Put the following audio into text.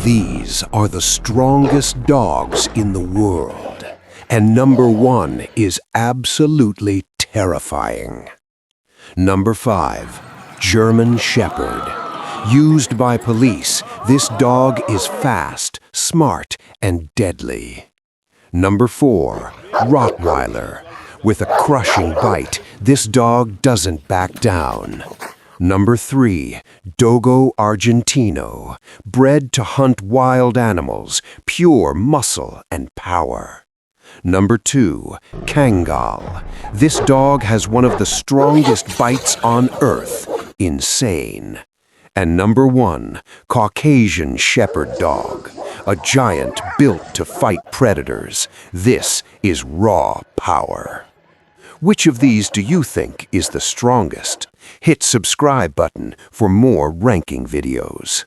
These are the strongest dogs in the world, and number 1 is absolutely terrifying. Number 5, German Shepherd. Used by police, this dog is fast, smart, and deadly. Number 4, Rottweiler. With a crushing bite, this dog doesn't back down. Number 3, Dogo Argentino. Bred to hunt wild animals, pure muscle and power. Number 2, Kangal. This dog has one of the strongest bites on earth. Insane. And number 1, Caucasian Shepherd Dog. A giant built to fight predators. This is raw power. Which of these do you think is the strongest? Hit subscribe button for more ranking videos.